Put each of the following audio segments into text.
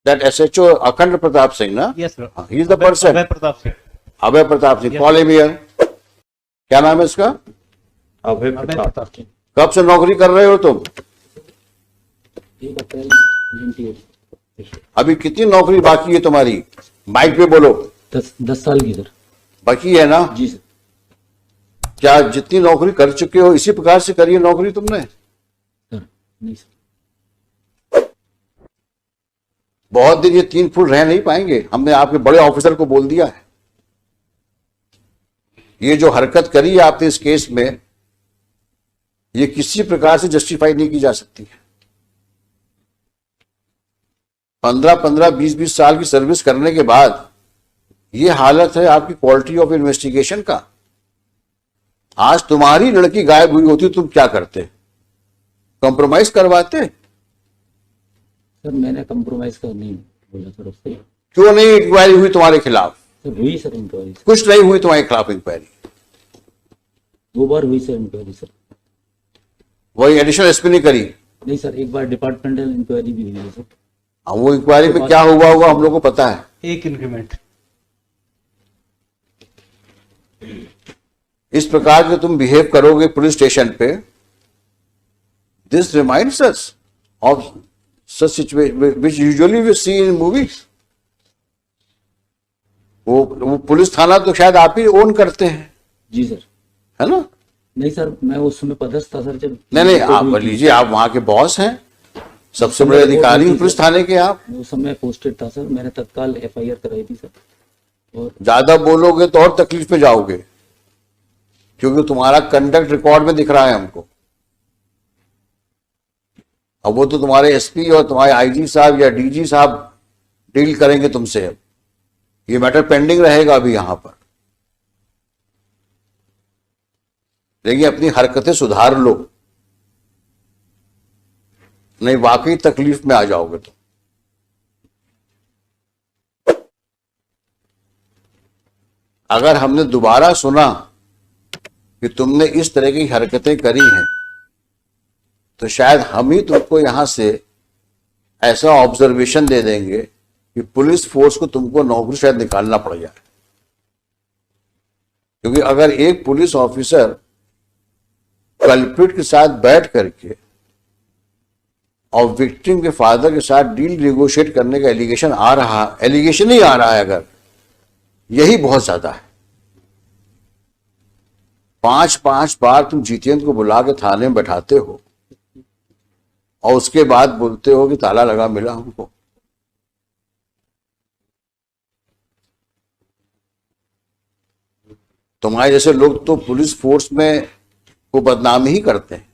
That SHO Akhand Pratap Singh, na? Yes, sir. He is the person. Abhay Pratap Singh. Abhay Pratap Singh, call him here. क्या नाम है इसका? अभय अभय प्रताप। प्रताप सिंह। कब से नौकरी कर रहे हो तुम? 1 अप्रैल 98। अभी कितनी नौकरी बाकी है तुम्हारी? माइक पे बोलो। 10 साल की सर। बाकी है ना? जी सर। क्या जितनी नौकरी कर चुके हो इसी प्रकार से करी है नौकरी तुमने? सर नहीं सर। बहुत दिन ये 3 फुट रह नहीं पाएंगे। हमने आपके बड़े ऑफिसर को बोल दिया है। ये जो हरकत करी है आपने इस केस में, ये किसी प्रकार से जस्टिफाई नहीं की जा सकती है। 15-15, 20-20 साल की सर्विस करने के बाद ये हालत है आपकी क्वालिटी ऑफ इन्वेस्टिगेशन का। आज तुम्हारी लड़की गायब हुई होती तुम क्या करते? कॉम्प्रोमाइज करवाते? सर मैंने कंप्रोमाइज कर नहीं बोला सर उससे। क्यों नहीं इंक्वायरी हुई तुम्हारे खिलाफ? सर हुई सर इंक्वायरी। कुछ नहीं हुई तुम्हारे खिलाफ इंक्वायरी? 2 बार हुई सर इंक्वायरी सर। वही एडिशनल एसपी ने करी? नहीं सर, एक बार डिपार्टमेंटल इंक्वायरी भी हुई है सर। वो इंक्वायरी में क्या हुआ होगा हम लोग को पता है। 1 इंक्रीमेंट। इस प्रकार के तुम बिहेव करोगे पुलिस स्टेशन पे, this reminds us of such situation which usually we see in movies. वो पुलिस थाना तो शायद आप ही ओन करते हैं, जी सर। है ना? नहीं सर, मैं उस समय पदस्थ था सर जब। नहीं, आप लीजिए, आप वहां के बॉस हैं, सबसे बड़े अधिकारी पुलिस थाने के आप। उस समय पोस्टेड था सर, मैंने तत्काल FIR कराई थी सर। और ज्यादा बोलोगे तो और तकलीफ में जाओगे, क्योंकि तुम्हारा कंडक्ट रिकॉर्ड में दिख रहा है हमको। अब वो तो तुम्हारे एसपी और तुम्हारे IG साहब या DG साहब डील करेंगे तुमसे। अब ये मैटर पेंडिंग रहेगा अभी यहां पर। लेकिन अपनी हरकतें सुधार लो, नहीं वाकई तकलीफ में आ जाओगे तुम। अगर हमने दोबारा सुना कि तुमने इस तरह की हरकतें करी हैं, तो शायद हम ही तुमको यहां से ऐसा ऑब्जर्वेशन दे देंगे कि पुलिस फोर्स को तुमको नौकरी शायद निकालना पड़ जाए। क्योंकि अगर एक पुलिस ऑफिसर कल्प्रिट के साथ बैठ करके और विक्टिम के फादर के साथ डील नेगोशिएट करने का एलिगेशन ही आ रहा है, अगर यही बहुत ज्यादा है। 5-5 बार तुम जितेंद्र को बुला के थाने में बैठाते हो और उसके बाद बोलते हो कि ताला लगा मिला हमको। तुम्हारे जैसे लोग तो पुलिस फोर्स में को बदनाम ही करते हैं।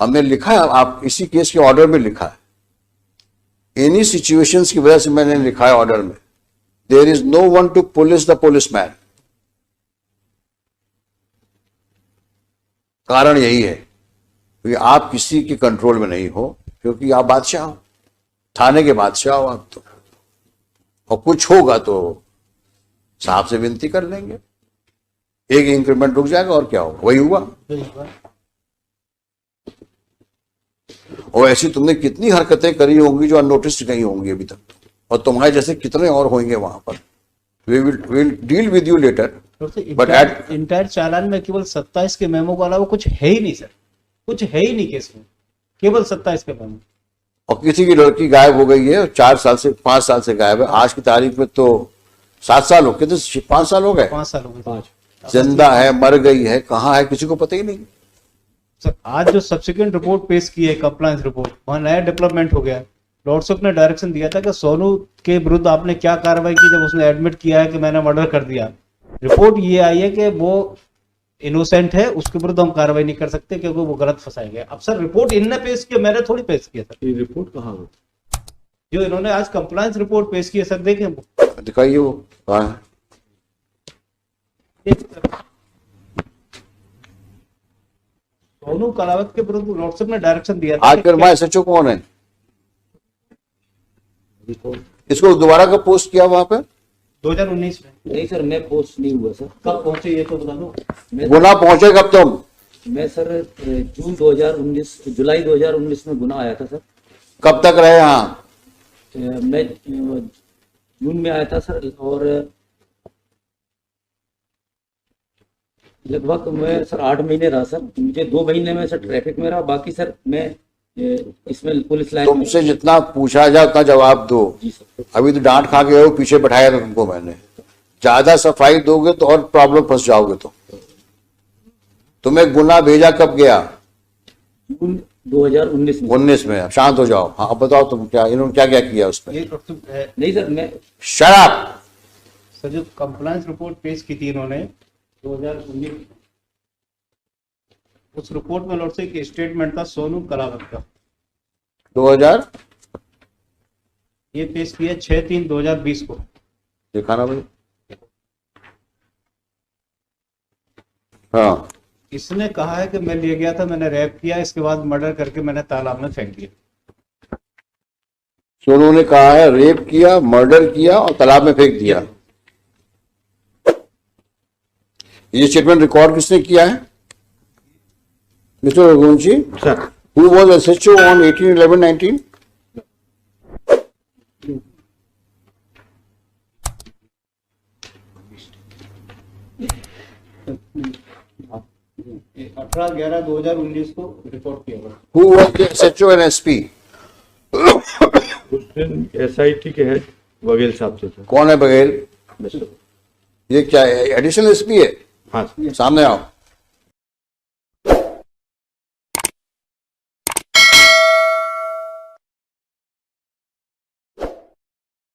हमने लिखा है, आप इसी केस के ऑर्डर में लिखा है, एनी सिचुएशंस की वजह से मैंने लिखा है ऑर्डर में, there is no one to police the policeman. कारण यही है कि आप किसी के कंट्रोल में नहीं हो, क्योंकि आप बादशाह हो, थाने के बादशाह हो आप तो। और कुछ होगा तो साहब से विनती कर लेंगे, 1 इंक्रीमेंट रुक जाएगा और क्या होगा। वही हुआ। और ऐसी तुमने कितनी हरकतें करी होंगी जो अननोटिस नहीं होंगी अभी तक, और तुम्हारे जैसे कितने और होंगे वहां पर। We will deal with you later. But at entire challan में केवल 27 के मेमो के अलावा कुछ है ही नहीं सर, कुछ है ही नहीं केस में, केवल 27 के मेमो। और किसी की लड़की गायब हो गई है, 4 साल से 5 साल से गायब है, आज की तारीख में तो 7 साल हो गए, तो 5 साल हो गए। 5 साल हो गए। 5 जिंदा है, मर गई है, कहाँ है, किसी को पता ही नहीं। सर आज जो सब्सिक्वेंट रिपोर्ट पेश की है, कंप्लायंस रिपोर्ट, वहां नया डेवलपमेंट हो गया। लॉर्डशिप ने डायरेक्शन दिया था कि सोनू के विरुद्ध आपने क्या कार्रवाई की जब उसने एडमिट किया है कि मैंने मर्डर कर दिया। रिपोर्ट ये आई है कि वो इनोसेंट है, उसके विरुद्ध हम कार्रवाई नहीं कर सकते क्योंकि वो गलत फंसाए गए। अब सर रिपोर्ट इनने पेश किया, मैंने थोड़ी पेश किया सर। ये रिपोर्ट कहाँ है? जो इन्होंने आज कंप्लायंस रिपोर्ट पेश की है सर, देखें दिखाइए वो कहाँ है। सोनू कलावत के विरुद्ध लॉर्डशिप ने डायरेक्शन दिया था। आज फिर मैं SHO कौन है? इसको दोबारा कब पोस्ट किया वहां पर? 2019 में। नहीं सर, मैं पोस्ट नहीं हुआ सर। कब पहुंचे ये तो बता दो। गुना पहुंचे कब तुम? मैं सर जुलाई 2019 में गुना आया था सर। कब तक रहे यहाँ? मैं जून में आया था सर, और लगभग मैं सर 8 महीने रहा सर। मुझे 2 महीने में सर ट्रैफिक में रहा, बाकी सर मैं इसमें पुलिस लाइन में। तुमसे जितना पूछा जाए उतना जवाब दो। जी सर। अभी तो डांट खा के हो, पीछे बैठाया था तुमको मैंने। ज्यादा सफाई दोगे तो और प्रॉब्लम फंस जाओगे। तो तुम्हें गुना भेजा कब गया? जून 2019 में। 19 में। अब शांत हो जाओ। हाँ अब बताओ तुम क्या, इन्होंने क्या क्या किया उसमें? ये डॉक्टर है नहीं सर, मैं शराब। सर, जो कंप्लायंस रिपोर्ट पेश की थी इन्होंने 2019, उस रिपोर्ट में लॉर्ड से एक स्टेटमेंट था सोनू कलावत का, 2000 ये पेश किया 6/3/2020 को। दिखाना भाई। हाँ, इसने कहा है कि मैं ले गया था, मैंने रैप किया, इसके बाद मर्डर करके मैंने तालाब में फेंक दिया। सोनू ने कहा है रेप किया, मर्डर किया और तालाब में फेंक दिया। ये स्टेटमेंट रिकॉर्ड किसने किया है? Mister Raghuvanshi, sir who was SHO on 18/11/19? 18/11/2019 को रिपोर्ट किया गया। Who was the SHO and SP? उस दिन SIT के हेड बघेल साहब थे सर। कौन है बघेल? बस। ये क्या है? एडिशनल एसपी है? हाँ सर। सामने आओ।